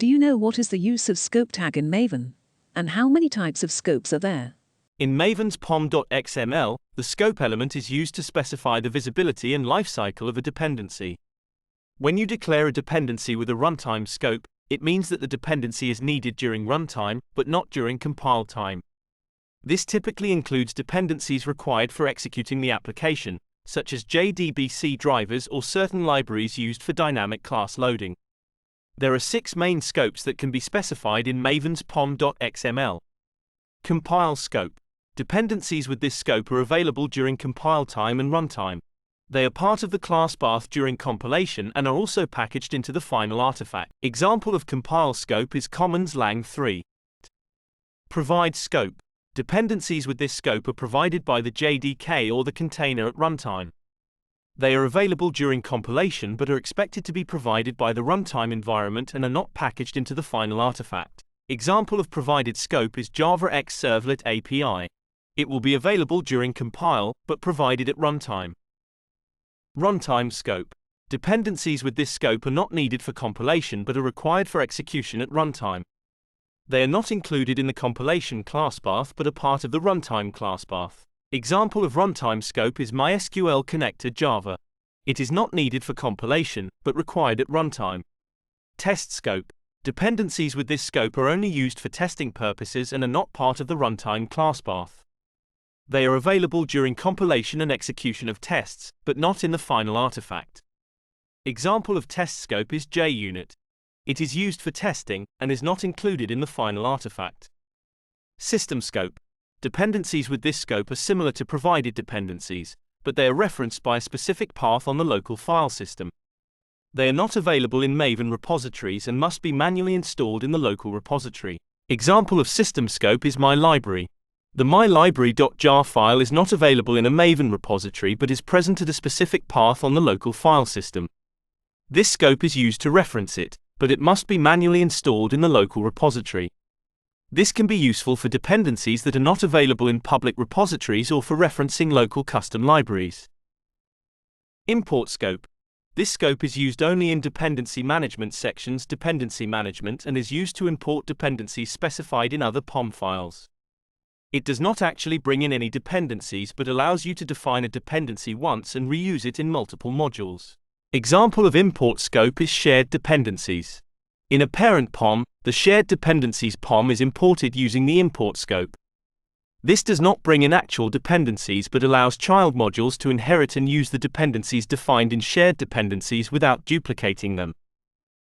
Do you know what is the use of scope tag in Maven? And how many types of scopes are there? In Maven's pom.xml, the scope element is used to specify the visibility and lifecycle of a dependency. When you declare a dependency with a runtime scope, it means that the dependency is needed during runtime, but not during compile time. This typically includes dependencies required for executing the application, such as JDBC drivers or certain libraries used for dynamic class loading. There are 6 main scopes that can be specified in Maven's pom.xml. Compile scope. Dependencies with this scope are available during compile time and runtime. They are part of the class path during compilation and are also packaged into the final artifact. Example of compile scope is Commons Lang 3. Provide scope. Dependencies with this scope are provided by the JDK or the container at runtime. They are available during compilation but are expected to be provided by the runtime environment and are not packaged into the final artifact. Example of provided scope is Java X Servlet API. It will be available during compile, but provided at runtime. Runtime scope. Dependencies with this scope are not needed for compilation but are required for execution at runtime. They are not included in the compilation class path but are part of the runtime class path. Example of runtime scope is MySQL connector Java. It is not needed for compilation, but required at runtime. Test scope. Dependencies with this scope are only used for testing purposes and are not part of the runtime class path. They are available during compilation and execution of tests, but not in the final artifact. Example of test scope is JUnit. It is used for testing and is not included in the final artifact. System scope. Dependencies with this scope are similar to provided dependencies, but they are referenced by a specific path on the local file system. They are not available in Maven repositories and must be manually installed in the local repository. Example of system scope is myLibrary. The mylibrary.jar file is not available in a Maven repository but is present at a specific path on the local file system. This scope is used to reference it, but it must be manually installed in the local repository. This can be useful for dependencies that are not available in public repositories or for referencing local custom libraries. Import scope. This scope is used only in dependency management sections dependency management and is used to import dependencies specified in other POM files. It does not actually bring in any dependencies but allows you to define a dependency once and reuse it in multiple modules. Example of import scope is shared dependencies. In a parent POM, the shared dependencies POM is imported using the import scope. This does not bring in actual dependencies but allows child modules to inherit and use the dependencies defined in shared dependencies without duplicating them.